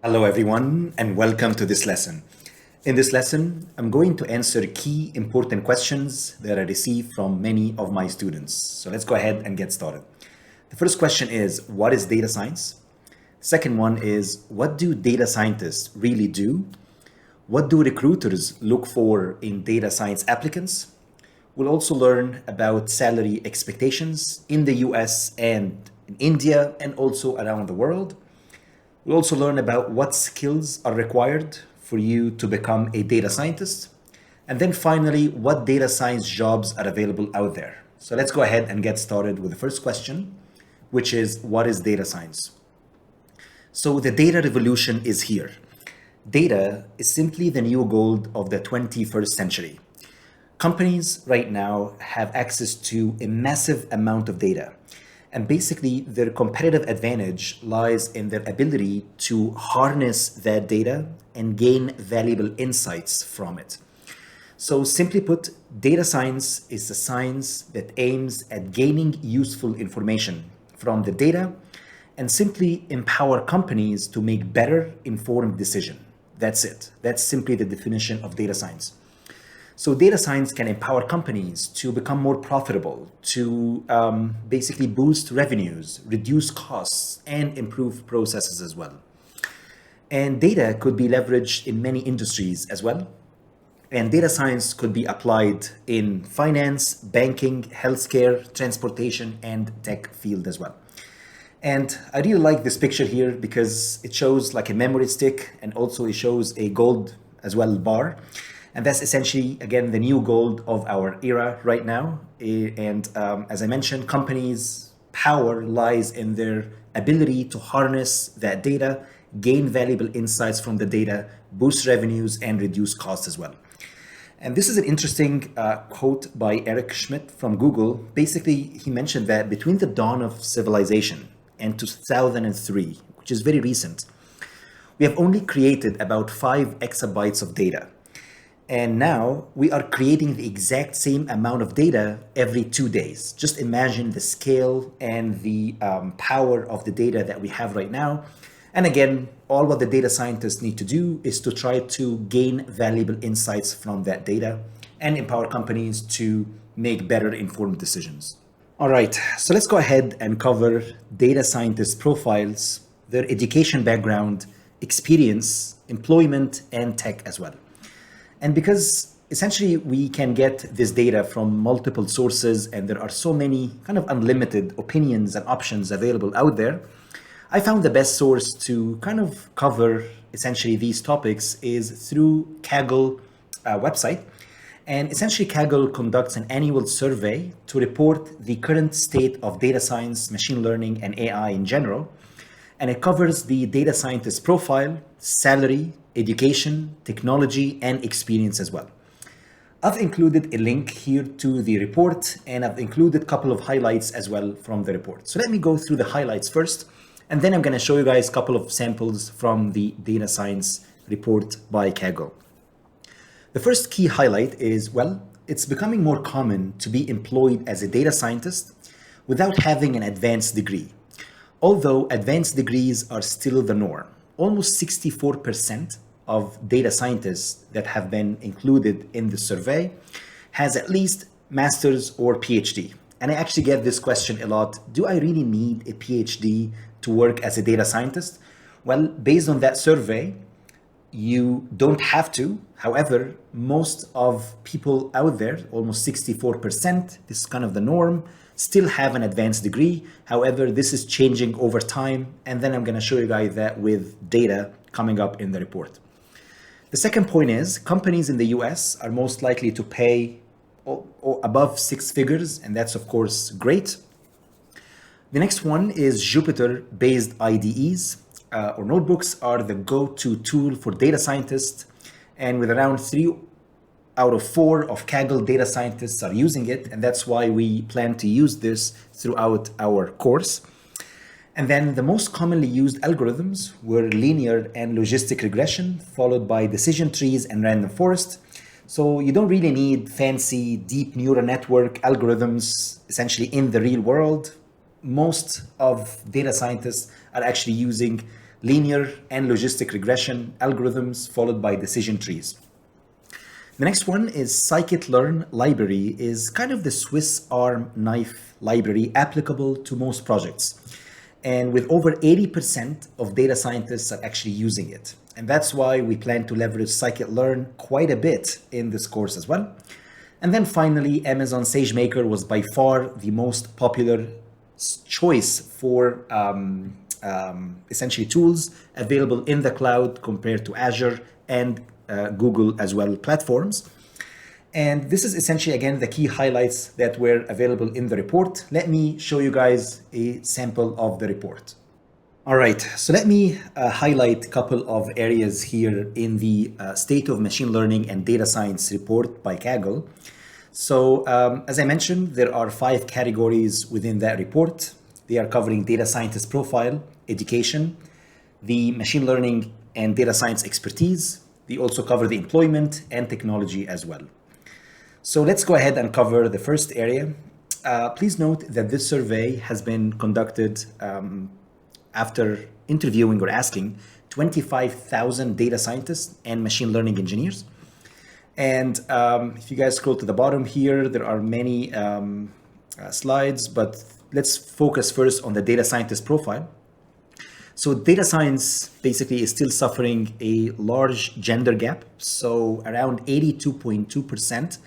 Hello everyone and welcome to this lesson. In this lesson, I'm going to answer key important questions that I receive from many of my students. So let's go ahead and get started. The first question is, what is data science? Second one is, what do data scientists really do? What do recruiters look for in data science applicants? We'll also learn about salary expectations in the US and in India and also around the world. We'll also learn about what skills are required for you to become a data scientist. And then finally, what data science jobs are available out there. So let's go ahead and get started with the first question, which is, what is data science? So the data revolution is here. Data is simply the new gold of the 21st century. Companies right now have access to a massive amount of data. And basically, their competitive advantage lies in their ability to harness that data and gain valuable insights from it. So simply put, data science is the science that aims at gaining useful information from the data and simply empower companies to make better informed decisions. That's it. That's simply the definition of data science. So data science can empower companies to become more profitable, to basically boost revenues, reduce costs, and improve processes as well. And data could be leveraged in many industries as well. And data science could be applied in finance, banking, healthcare, transportation, and tech field as well. And I really like this picture here because it shows like a memory stick and also it shows a gold as well bar. And that's essentially, again, the new gold of our era right now. And as I mentioned, companies' power lies in their ability to harness that data, gain valuable insights from the data, boost revenues, and reduce costs as well. And this is an interesting quote by Eric Schmidt from Google. Basically, he mentioned that between the dawn of civilization and 2003, which is very recent, we have only created about 5 exabytes of data. And now we are creating the exact same amount of data every 2 days. Just imagine the scale and the power of the data that we have right now. And again, all what the data scientists need to do is to try to gain valuable insights from that data and empower companies to make better informed decisions. All right, so let's go ahead and cover data scientist profiles, their education background, experience, employment, and tech as well. And because essentially we can get this data from multiple sources and there are so many kind of unlimited opinions and options available out there, I found the best source to kind of cover essentially these topics is through Kaggle website. And essentially Kaggle conducts an annual survey to report the current state of data science, machine learning, and AI in general. And it covers the data scientist profile, salary, education, technology, and experience as well. I've included a link here to the report, and I've included a couple of highlights as well from the report. So let me go through the highlights first, and then I'm going to show you guys a couple of samples from the data science report by Kaggle. The first key highlight is, well, it's becoming more common to be employed as a data scientist without having an advanced degree. Although advanced degrees are still the norm, almost 64% of data scientists that have been included in the survey has at least master's or PhD. And I actually get this question a lot. Do I really need a PhD to work as a data scientist? Well, based on that survey, you don't have to. However, most of people out there, almost 64%, this is kind of the norm, still have an advanced degree. However, this is changing over time. And then I'm going to show you guys that with data coming up in the report. The second point is companies in the US are most likely to pay above 6 figures. And that's, of course, great. The next one is Jupyter-based IDEs or notebooks are the go-to tool for data scientists. And with around 3 out of 4 of Kaggle data scientists are using it, and that's why we plan to use this throughout our course. And then the most commonly used algorithms were linear and logistic regression, followed by decision trees and random forest. So you don't really need fancy deep neural network algorithms essentially in the real world. Most of data scientists are actually using linear and logistic regression algorithms, followed by decision trees. The next one is scikit-learn library, is kind of the Swiss arm knife library applicable to most projects. And with over 80% of data scientists are actually using it. And that's why we plan to leverage scikit-learn quite a bit in this course as well. And then finally, Amazon SageMaker was by far the most popular choice for essentially tools available in the cloud compared to Azure and Google as well platforms. And this is essentially, again, the key highlights that were available in the report. Let me show you guys a sample of the report. All right, so let me highlight a couple of areas here in the State of Machine Learning and Data Science report by Kaggle. So as I mentioned, there are 5 categories within that report. They are covering data scientist profile, education, the machine learning and data science expertise. They also cover the employment and technology as well. So let's go ahead and cover the first area. Please note that this survey has been conducted after interviewing or asking 25,000 data scientists and machine learning engineers. And if you guys scroll to the bottom here, there are many slides, but let's focus first on the data scientist profile. So data science basically is still suffering a large gender gap. So around 82.2%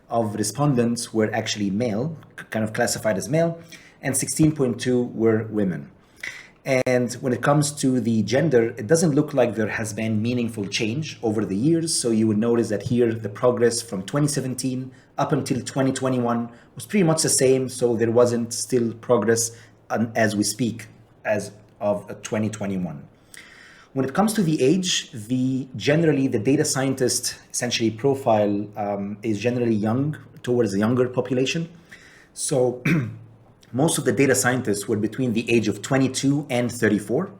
of respondents were actually male, kind of classified as male, and 16.2 were women. And when it comes to the gender, it doesn't look like there has been meaningful change over the years. So you would notice that here, the progress from 2017 up until 2021 was pretty much the same. So there wasn't still progress as we speak as of 2021. When it comes to the age, generally the data scientist essentially profile is generally young, towards the younger population. So most of the data scientists were between the age of 22 and 34.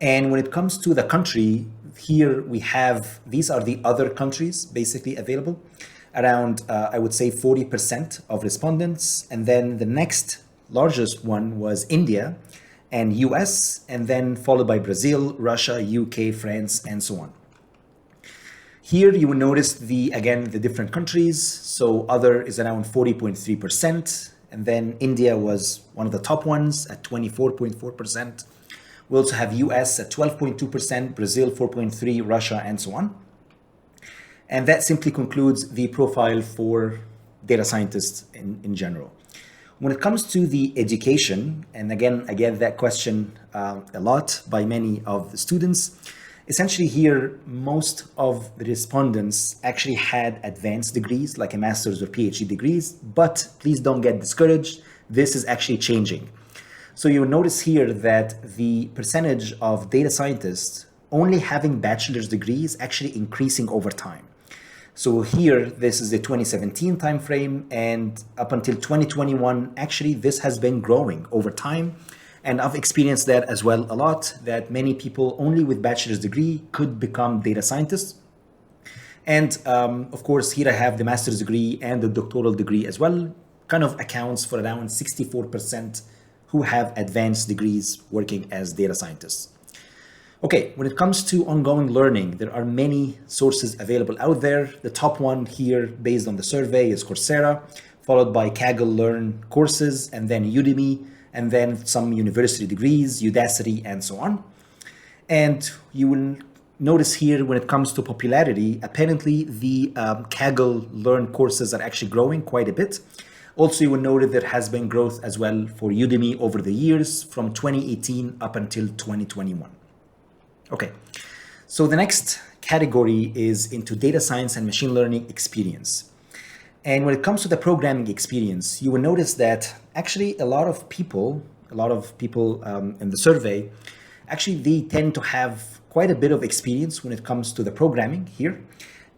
And when it comes to the country, here we have, these are the other countries basically available, around, I would say 40% of respondents. And then the next largest one was India and US, and then followed by Brazil, Russia, UK, France, and so on. Here you will notice again, the different countries. So other is around 40.3%. And then India was one of the top ones at 24.4%. We also have US at 12.2%, Brazil 4.3%, Russia, and so on. And that simply concludes the profile for data scientists in general. When it comes to the education, and again, I get that question a lot by many of the students. Essentially here, most of the respondents actually had advanced degrees, like a master's or PhD degrees, but please don't get discouraged. This is actually changing. So you'll notice here that the percentage of data scientists only having bachelor's degrees actually increasing over time. So here, this is the 2017 timeframe, and up until 2021, actually, this has been growing over time. And I've experienced that as well a lot, that many people only with bachelor's degree could become data scientists. And of course, here I have the master's degree and the doctoral degree as well, kind of accounts for around 64% who have advanced degrees working as data scientists. Okay, when it comes to ongoing learning, there are many sources available out there. The top one here, based on the survey, is Coursera, followed by Kaggle Learn courses, and then Udemy, and then some university degrees, Udacity, and so on. And you will notice here, when it comes to popularity, apparently the Kaggle Learn courses are actually growing quite a bit. Also, you will notice there has been growth as well for Udemy over the years from 2018 up until 2021. Okay, so the next category is into data science and machine learning experience. And when it comes to the programming experience, you will notice that actually a lot of people in the survey, actually they tend to have quite a bit of experience when it comes to the programming here.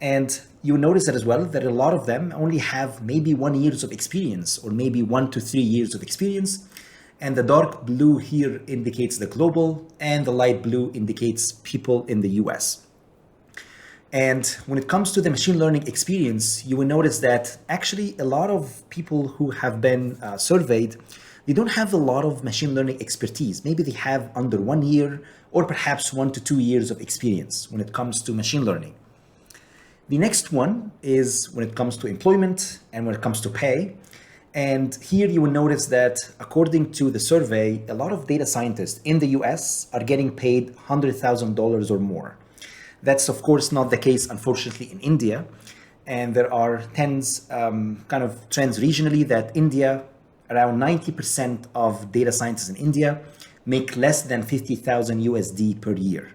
And you will notice that as well, that a lot of them only have maybe 1 year of experience or maybe 1 to 3 years of experience. And the dark blue here indicates the global, and the light blue indicates people in the US. And when it comes to the machine learning experience, you will notice that actually a lot of people who have been surveyed, they don't have a lot of machine learning expertise. Maybe they have under 1 year or perhaps 1 to 2 years of experience when it comes to machine learning. The next one is when it comes to employment and when it comes to pay. And here you will notice that according to the survey, a lot of data scientists in the US are getting paid $100,000 or more. That's of course not the case, unfortunately, in India. And there are trends regionally that India, around 90% of data scientists in India make less than 50,000 USD per year.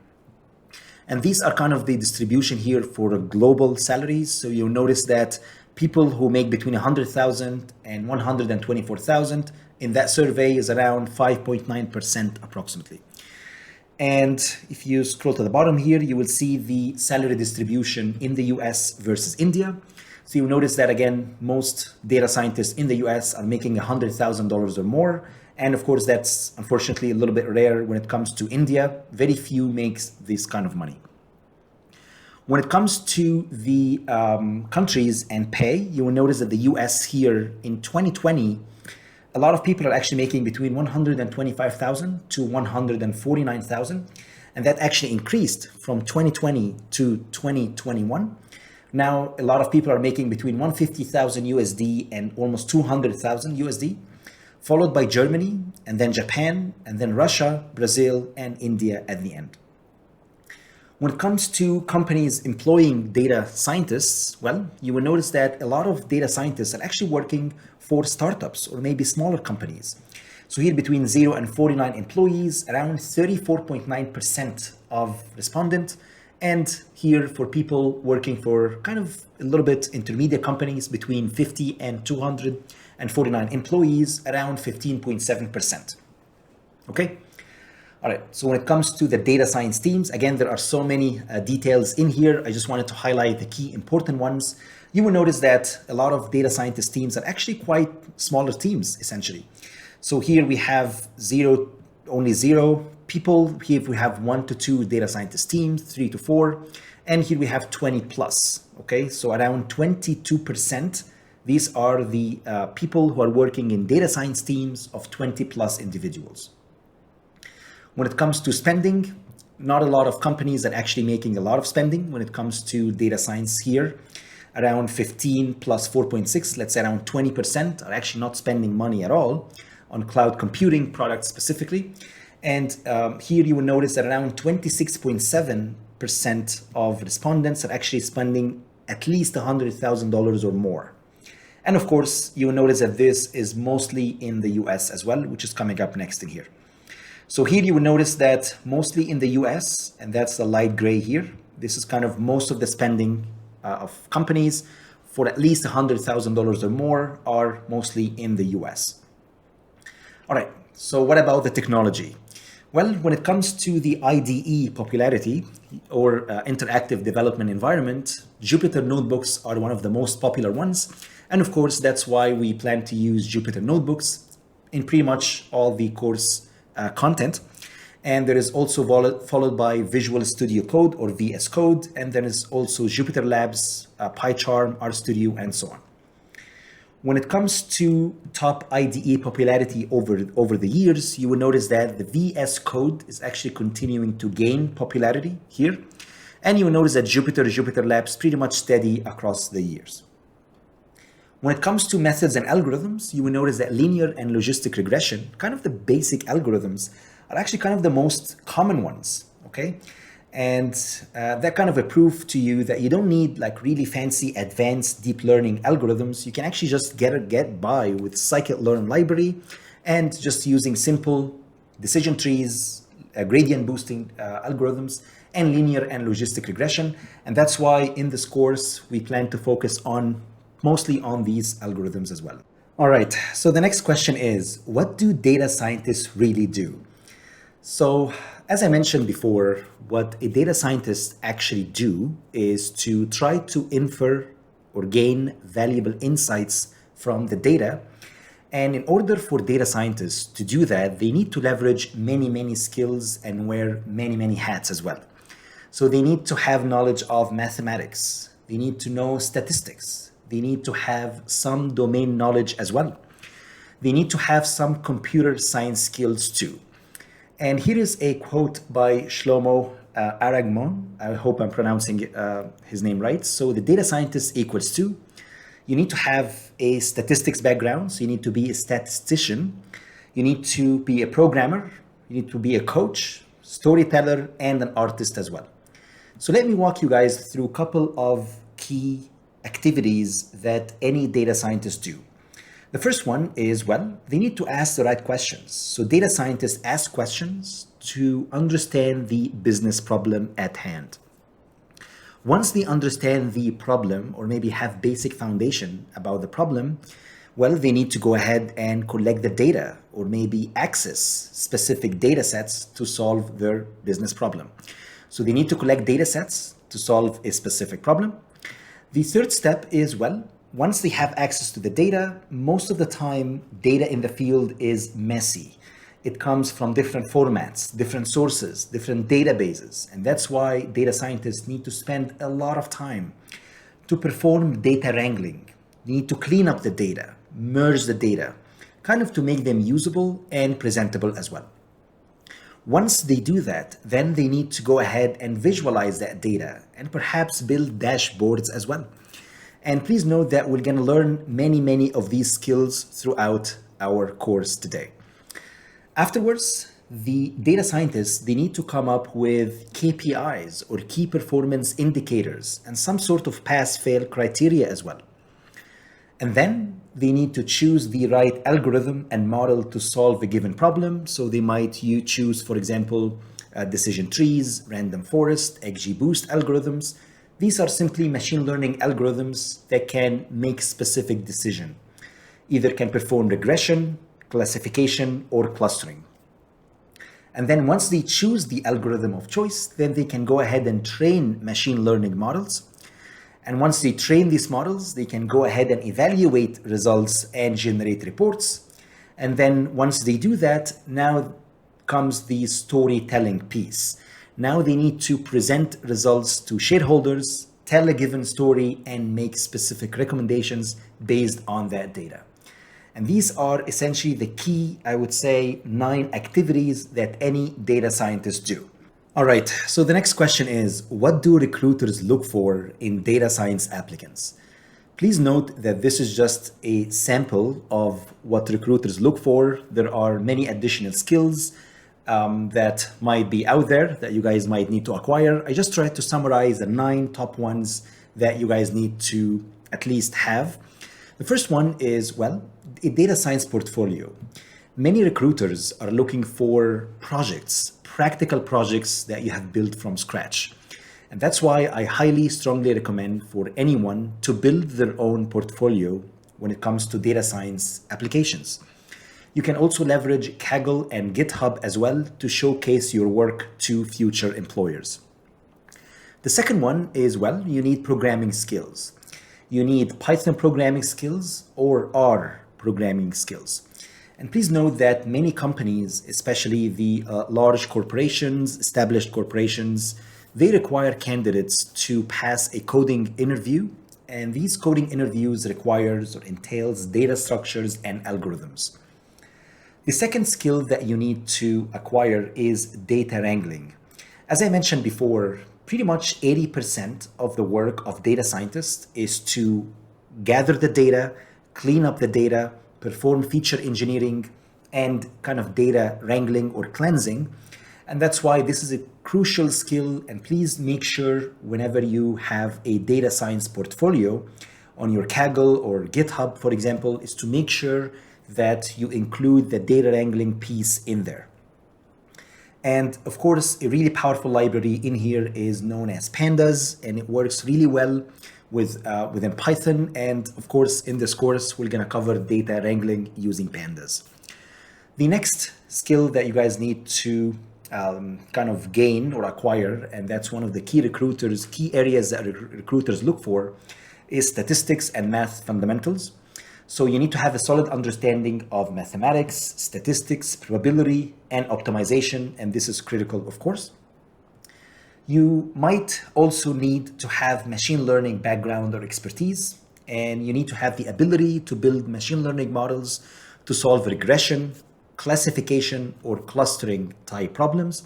And these are kind of the distribution here for global salaries. So you'll notice that people who make between 100,000 and 124,000 in that survey is around 5.9% approximately. And if you scroll to the bottom here, you will see the salary distribution in the US versus India. So you'll notice that again, most data scientists in the US are making $100,000 or more. And of course, that's unfortunately a little bit rare when it comes to India. Very few makes this kind of money. When it comes to the countries and pay, you will notice that the US here in 2020, a lot of people are actually making between 125,000 to 149,000. And that actually increased from 2020 to 2021. Now, a lot of people are making between 150,000 USD and almost 200,000 USD, followed by Germany, and then Japan, and then Russia, Brazil, and India at the end. When it comes to companies employing data scientists, well, you will notice that a lot of data scientists are actually working for startups or maybe smaller companies. So here between 0 and 49 employees, around 34.9% of respondents. And here for people working for kind of a little bit intermediate companies between 50 and 249 employees, around 15.7%. Okay. All right, so when it comes to the data science teams, again, there are so many details in here. I just wanted to highlight the key important ones. You will notice that a lot of data scientist teams are actually quite smaller teams, essentially. So here we have only zero people. Here we have 1 to 2 data scientist teams, 3 to 4. And here we have 20 plus, okay? So around 22%, these are the people who are working in data science teams of 20 plus individuals. When it comes to spending, not a lot of companies are actually making a lot of spending when it comes to data science here. Around 15 plus 4.6, let's say around 20% are actually not spending money at all on cloud computing products specifically. And here you will notice that around 26.7% of respondents are actually spending at least $100,000 or more. And of course, you will notice that this is mostly in the US as well, which is coming up next in here. So here you will notice that mostly in the US, and that's the light gray here, this is kind of most of the spending of companies for at least $100,000 or more are mostly in the US. All right, so what about the technology? Well, when it comes to the IDE popularity or interactive development environment, Jupyter notebooks are one of the most popular ones. And of course, that's why we plan to use Jupyter notebooks in pretty much all the course content. And there is also followed by Visual Studio Code or VS Code. And then is also Jupyter Labs, PyCharm, RStudio, and so on. When it comes to top IDE popularity over the years, you will notice that the VS Code is actually continuing to gain popularity here. And you will notice that Jupyter Labs pretty much steady across the years. When it comes to methods and algorithms, you will notice that linear and logistic regression, kind of the basic algorithms, are actually kind of the most common ones, okay? And that kind of a proof to you that you don't need like really fancy advanced deep learning algorithms. You can actually just get by with scikit-learn library and just using simple decision trees, gradient boosting algorithms, and linear and logistic regression. And that's why in this course, we plan to focus mostly on these algorithms as well. All right, so the next question is, what do data scientists really do? So as I mentioned before, what a data scientist actually do is to try to infer or gain valuable insights from the data. And in order for data scientists to do that, they need to leverage many skills and wear many hats as well. So they need to have knowledge of mathematics. They need to know statistics. They need to have some domain knowledge as well. They need to have some computer science skills too. And here is a quote by Shlomo Aragmon. I hope I'm pronouncing his name right. So the data scientist equals to, you need to have a statistics background. So you need to be a statistician. You need to be a programmer. You need to be a coach, storyteller, and an artist as well. So let me walk you guys through a couple of key activities that any data scientist do. The first one is, well, they need to ask the right questions. So data scientists ask questions to understand the business problem at hand. Once they understand the problem or maybe have basic foundation about the problem, well, they need to go ahead and collect the data or maybe access specific data sets to solve their business problem. So they need to collect data sets to solve a specific problem. The third step is, well, once they have access to the data, most of the time, data in the field is messy. It comes from different formats, different sources, different databases. And that's why data scientists need to spend a lot of time to perform data wrangling. They need to clean up the data, merge the data, kind of to make them usable and presentable as well. Once they do that, then they need to go ahead and visualize that data and perhaps build dashboards as well. And please note that we're going to learn many of these skills throughout our course today. Afterwards, the data scientists, they need to come up with KPIs or key performance indicators and some sort of pass-fail criteria as well. And then they need to choose the right algorithm and model to solve a given problem. So they might choose, for example, decision trees, random forest, XGBoost algorithms. These are simply machine learning algorithms that can make specific decision. Either can perform regression, classification, or clustering. And then once they choose the algorithm of choice, then they can go ahead and train machine learning models. And once they train these models, they can go ahead and evaluate results and generate reports. And then once they do that, now comes the storytelling piece. Now they need to present results to shareholders, tell a given story, and make specific recommendations based on that data. And these are essentially the key, I would say, 9 activities that any data scientist do. All right, so the next question is, what do recruiters look for in data science applicants? Please note that this is just a sample of what recruiters look for. There are many additional skills that might be out there that you guys might need to acquire. I just tried to summarize the 9 top ones that you guys need to at least have. The first one is, well, a data science portfolio. Many recruiters are looking for projects, practical projects that you have built from scratch. And that's why I highly, strongly recommend for anyone to build their own portfolio when it comes to data science applications. You can also leverage Kaggle and GitHub as well to showcase your work to future employers. The second one is, well, you need programming skills. You need Python programming skills or R programming skills. And please note that many companies, especially the large corporations, established corporations, they require candidates to pass a coding interview. And these coding interviews requires or entails data structures and algorithms. The second skill that you need to acquire is data wrangling. As I mentioned before, pretty much 80% of the work of data scientists is to gather the data, clean up the data, perform feature engineering, and kind of data wrangling or cleansing. And that's why this is a crucial skill. And please make sure whenever you have a data science portfolio on your Kaggle or GitHub, for example, is to make sure that you include the data wrangling piece in there. And of course, a really powerful library in here is known as Pandas, and it works really well within Python. And of course, in this course, we're gonna cover data wrangling using Pandas. The next skill that you guys need to kind of gain or acquire, and that's one of the key areas that recruiters look for, is statistics and math fundamentals. So you need to have a solid understanding of mathematics, statistics, probability, and optimization, and this is critical, of course. You might also need to have machine learning background or expertise, and you need to have the ability to build machine learning models to solve regression, classification, or clustering type problems.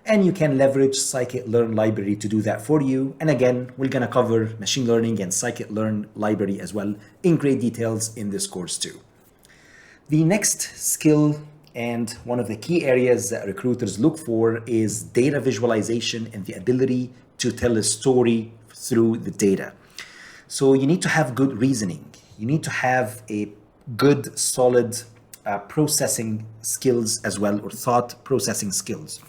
And you can leverage scikit-learn library to do that for you. And again, we're going to cover machine learning and scikit-learn library as well in great details in this course too. The next skill and one of the key areas that recruiters look for is data visualization and the ability to tell a story through the data. So you need to have good reasoning. You need to have a good, solid processing skills as well, or thought processing skills.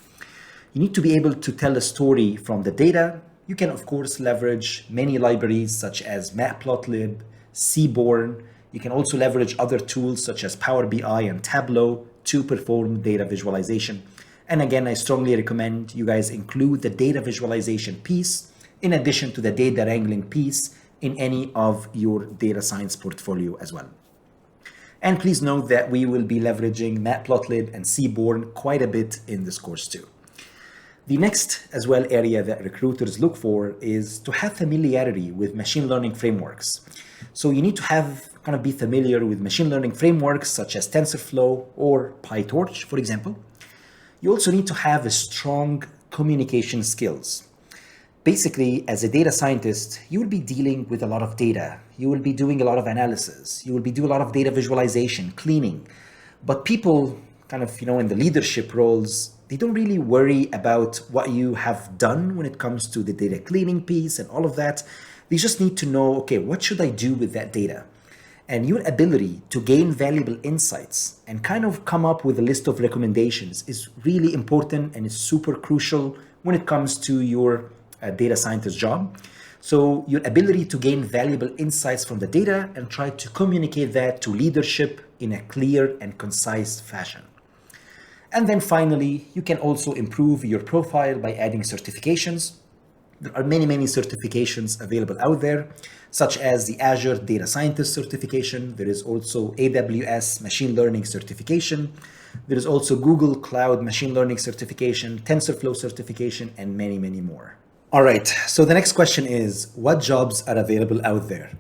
You need to be able to tell a story from the data. You can, of course, leverage many libraries such as Matplotlib, Seaborn. You can also leverage other tools such as Power BI and Tableau to perform data visualization. And again, I strongly recommend you guys include the data visualization piece in addition to the data wrangling piece in any of your data science portfolio as well. And please note that we will be leveraging Matplotlib and Seaborn quite a bit in this course too. The next as well area that recruiters look for is to have familiarity with machine learning frameworks. So you need to be familiar with machine learning frameworks such as TensorFlow or PyTorch, for example. You also need to have a strong communication skills. Basically, as a data scientist, you will be dealing with a lot of data. You will be doing a lot of analysis. You will be doing a lot of data visualization, cleaning. But people in the leadership roles, they don't really worry about what you have done when it comes to the data cleaning piece and all of that. They just need to know, okay, what should I do with that data? And your ability to gain valuable insights and come up with a list of recommendations is really important and is super crucial when it comes to your data scientist job. So your ability to gain valuable insights from the data and try to communicate that to leadership in a clear and concise fashion. And then finally, you can also improve your profile by adding certifications. There are many certifications available out there, such as the Azure Data Scientist certification. There is also AWS Machine Learning certification. There is also Google Cloud Machine Learning certification, TensorFlow certification, and many more. All right, so the next question is, what jobs are available out there?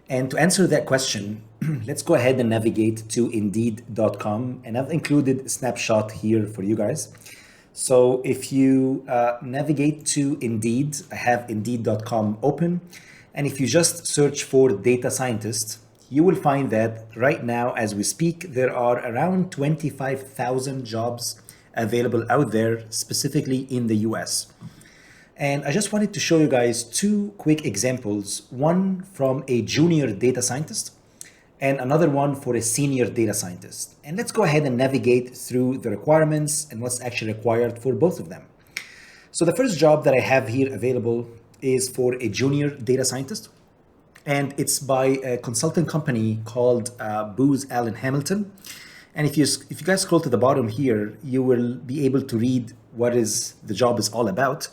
And to answer that question, let's go ahead and navigate to Indeed.com. And I've included a snapshot here for you guys. So if you navigate to Indeed, I have Indeed.com open. And if you just search for data scientist, you will find that right now, as we speak, there are around 25,000 jobs available out there, specifically in the US. And I just wanted to show you guys two quick examples, one from a junior data scientist and another one for a senior data scientist. And let's go ahead and navigate through the requirements and what's actually required for both of them. So the first job that I have here available is for a junior data scientist. And it's by a consulting company called Booz Allen Hamilton. And if you guys scroll to the bottom here, you will be able to read what the job is all about.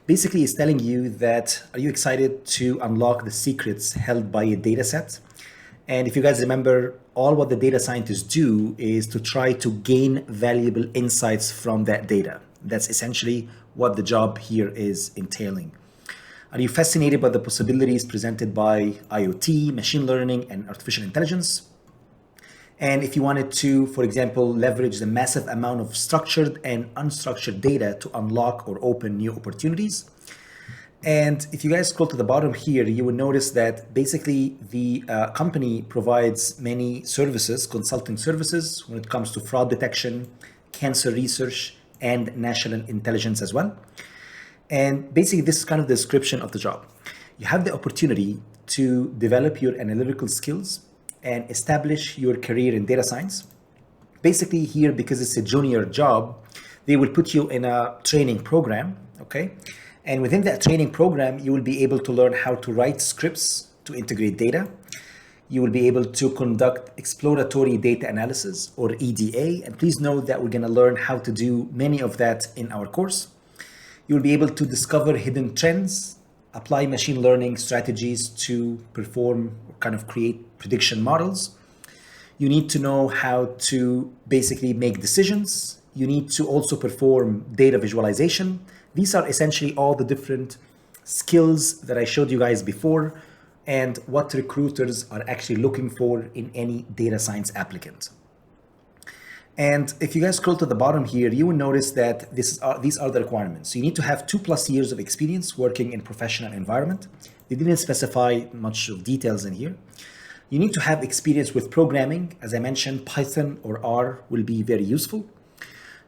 Basically, it's telling you that, are you excited to unlock the secrets held by a data set? And if you guys remember, all what the data scientists do is to try to gain valuable insights from that data. That's essentially what the job here is entailing. Are you fascinated by the possibilities presented by IoT, machine learning, and artificial intelligence? And if you wanted to, for example, leverage the massive amount of structured and unstructured data to unlock or open new opportunities. And if you guys scroll to the bottom here, you will notice that basically the company provides many services, consulting services, when it comes to fraud detection, cancer research, and national intelligence as well. And basically, this is kind of the description of the job. You have the opportunity to develop your analytical skills and establish your career in data science. Basically here, because it's a junior job, they will put you in a training program, okay? And within that training program, you will be able to learn how to write scripts to integrate data. You will be able to conduct exploratory data analysis, or EDA. And please note that we're gonna learn how to do many of that in our course. You'll be able to discover hidden trends, apply machine learning strategies to perform or create prediction models. You need to know how to basically make decisions. You need to also perform data visualization. These are essentially all the different skills that I showed you guys before and what recruiters are actually looking for in any data science applicant. And if you guys scroll to the bottom here, you will notice that these are the requirements. So you need to have 2+ years of experience working in professional environment. They didn't specify much of details in here. You need to have experience with programming. As I mentioned, Python or R will be very useful.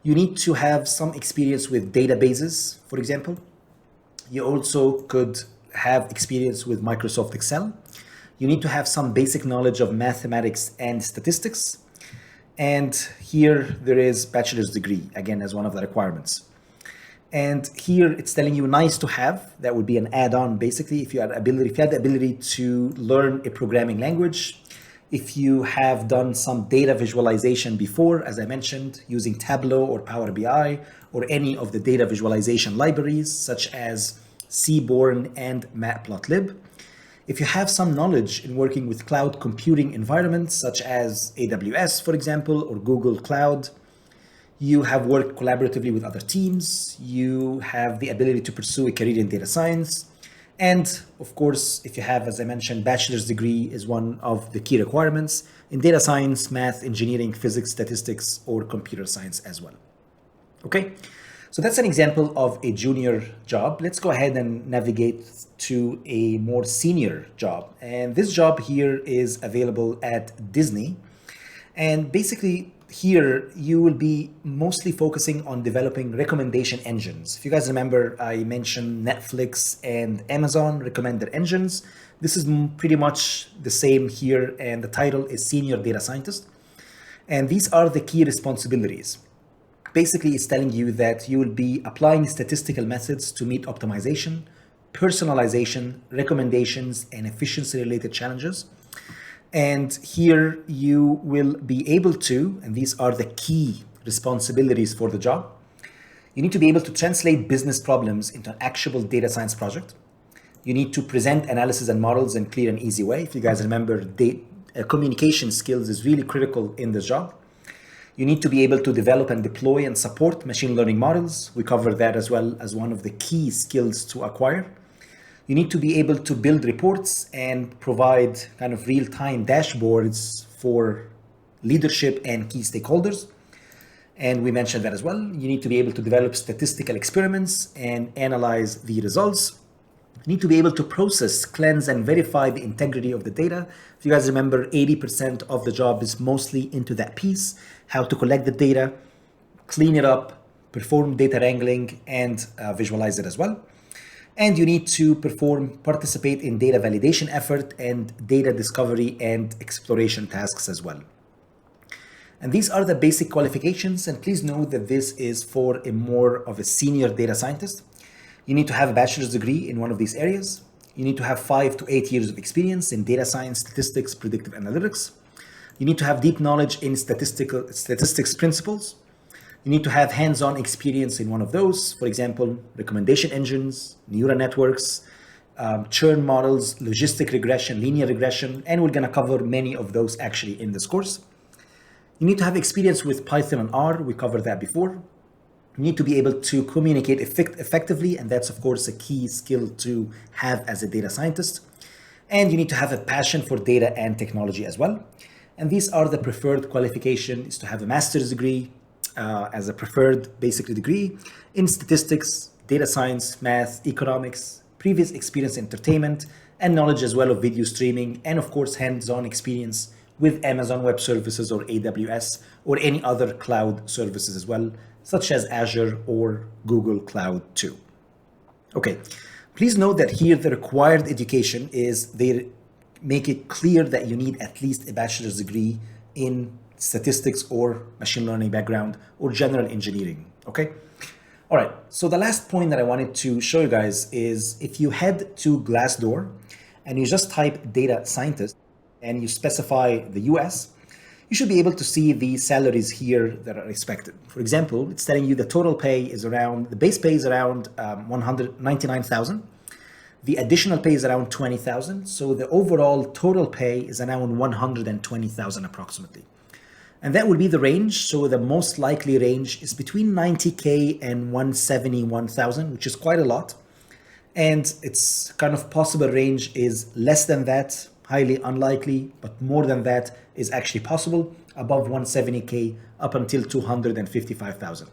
You need to have some experience with databases, for example. You also could have experience with Microsoft Excel. You need to have some basic knowledge of mathematics and statistics. And here there is bachelor's degree, again, as one of the requirements. And here it's telling you nice to have. That would be an add-on, basically, if you had the ability to learn a programming language, if you have done some data visualization before, as I mentioned, using Tableau or Power BI or any of the data visualization libraries such as Seaborn and Matplotlib. If you have some knowledge in working with cloud computing environments such as AWS, for example, or Google Cloud, you have worked collaboratively with other teams, you have the ability to pursue a career in data science, and of course, if you have, as I mentioned, bachelor's degree is one of the key requirements in data science, math, engineering, physics, statistics, or computer science as well. Okay, so that's an example of a junior job. Let's go ahead and navigate to a more senior job. And this job here is available at Disney. And basically here you will be mostly focusing on developing recommendation engines. If you guys remember, I mentioned Netflix and Amazon recommender engines. This is pretty much the same here, and the title is Senior Data Scientist. And these are the key responsibilities. Basically, it's telling you that you will be applying statistical methods to meet optimization, personalization, recommendations, and efficiency-related challenges. And here you will be able to, and these are the key responsibilities for the job, you need to be able to translate business problems into an actionable data science project. You need to present analysis and models in clear and easy way. If you guys remember, communication skills is really critical in this job. You need to be able to develop and deploy and support machine learning models. We cover that as well as one of the key skills to acquire. You need to be able to build reports and provide kind of real-time dashboards for leadership and key stakeholders. And we mentioned that as well. You need to be able to develop statistical experiments and analyze the results. You need to be able to process, cleanse, and verify the integrity of the data. If you guys remember, 80% of the job is mostly into that piece, how to collect the data, clean it up, perform data wrangling, and visualize it as well. And you need to participate in data validation effort and data discovery and exploration tasks as well. And these are the basic qualifications. And please note that this is for a more of a senior data scientist. You need to have a bachelor's degree in one of these areas. You need to have 5 to 8 years of experience in data science, statistics, predictive analytics. You need to have deep knowledge in statistics principles. You need to have hands-on experience in one of those. For example, recommendation engines, neural networks, churn models, logistic regression, linear regression, and we're going to cover many of those actually in this course. You need to have experience with Python and R. We covered that before. You need to be able to communicate effectively, and that's, of course, a key skill to have as a data scientist. And you need to have a passion for data and technology as well. And these are the preferred qualifications: to have a master's degree as a preferred basic degree in statistics, data science, math, economics, previous experience in entertainment, and knowledge as well of video streaming, and of course, hands-on experience with Amazon Web Services or AWS or any other cloud services as well, such as Azure or Google Cloud too. Okay, please note that here the required education is they make it clear that you need at least a bachelor's degree in statistics or machine learning background or general engineering, okay? All right, so the last point that I wanted to show you guys is if you head to Glassdoor and you just type data scientist and you specify the US, you should be able to see the salaries here that are expected. For example, it's telling you the total pay is around, the base pay is around 199,000. The additional pay is around 20,000. So the overall total pay is around 120,000 approximately. And that would be the range. So the most likely range is between 90K and 171,000, which is quite a lot. And it's kind of possible range is less than that, highly unlikely, but more than that is actually possible. above 170K up until 255,000.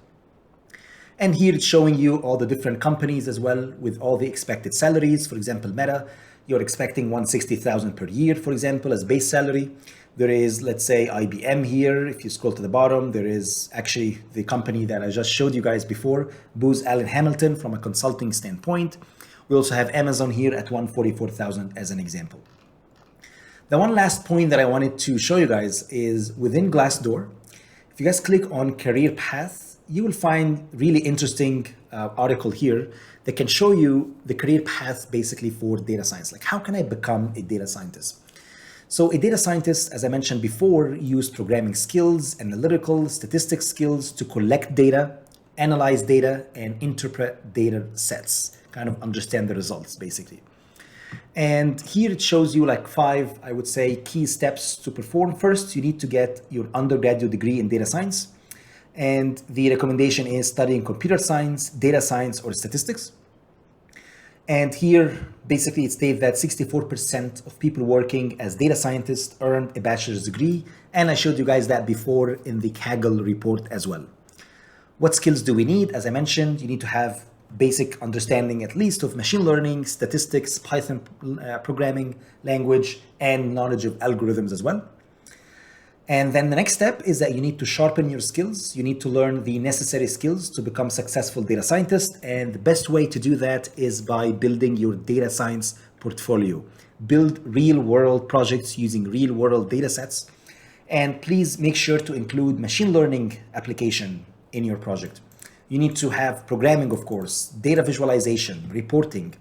And here it's showing you all the different companies as well with all the expected salaries. For example, Meta, you're expecting 160,000 per year, for example, as base salary. There is, let's say, IBM here. If you scroll to the bottom, there is actually the company that I just showed you guys before, Booz Allen Hamilton, from a consulting standpoint. We also have Amazon here at 144,000 as an example. The one last point that I wanted to show you guys is within Glassdoor. If you guys click on career path, you will find really interesting article here that can show you the career path basically for data science. Like, how can I become a data scientist? So a data scientist, as I mentioned before, use programming skills, analytical, statistics skills to collect data, analyze data, and interpret data sets, kind of understand the results basically. And here it shows you like 5, I would say, key steps to perform. First, you need to get your undergraduate degree in data science. And the recommendation is studying computer science, data science, or statistics. And here, basically, it states that 64% of people working as data scientists earned a bachelor's degree. And I showed you guys that before in the Kaggle report as well. What skills do we need? As I mentioned, you need to have basic understanding at least of machine learning, statistics, Python programming language, and knowledge of algorithms as well. And then the next step is that you need to sharpen your skills. You need to learn the necessary skills to become successful data scientist. And the best way to do that is by building your data science portfolio. Build real world projects using real world data sets. And please make sure to include machine learning application in your project. You need to have programming, of course, data visualization, reporting,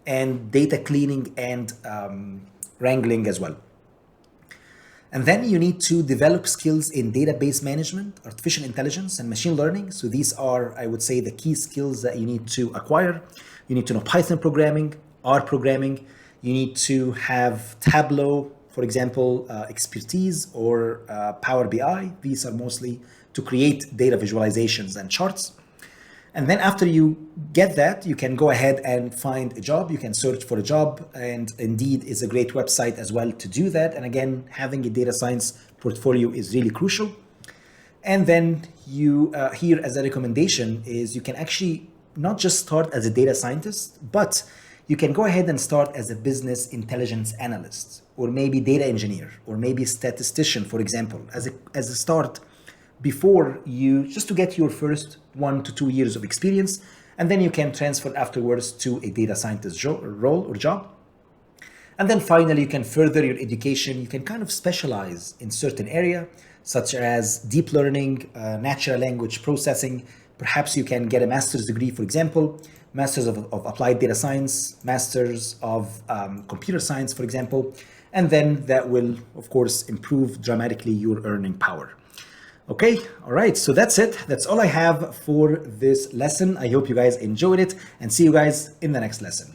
and data cleaning and wrangling as well. And then you need to develop skills in database management, artificial intelligence, and machine learning. So these are, I would say, the key skills that you need to acquire. You need to know Python programming, R programming. You need to have Tableau, for example, expertise, or Power BI. These are mostly to create data visualizations and charts. And then after you get that, you can go ahead and find a job. You can search for a job, and Indeed is a great website as well to do that. And again, having a data science portfolio is really crucial. And then you, here as a recommendation is you can actually not just start as a data scientist, but you can go ahead and start as a business intelligence analyst, or maybe data engineer, or maybe statistician, for example, as a start before you, just to get your first 1 to 2 years of experience. And then you can transfer afterwards to a data scientist role or job. And then finally, you can further your education. You can kind of specialize in certain area, such as deep learning, natural language processing. Perhaps you can get a master's degree, for example, masters of applied data science, masters of computer science, for example. And then that will, of course, improve dramatically your earning power. Okay, all right, so that's it. That's all I have for this lesson. I hope you guys enjoyed it, and see you guys in the next lesson.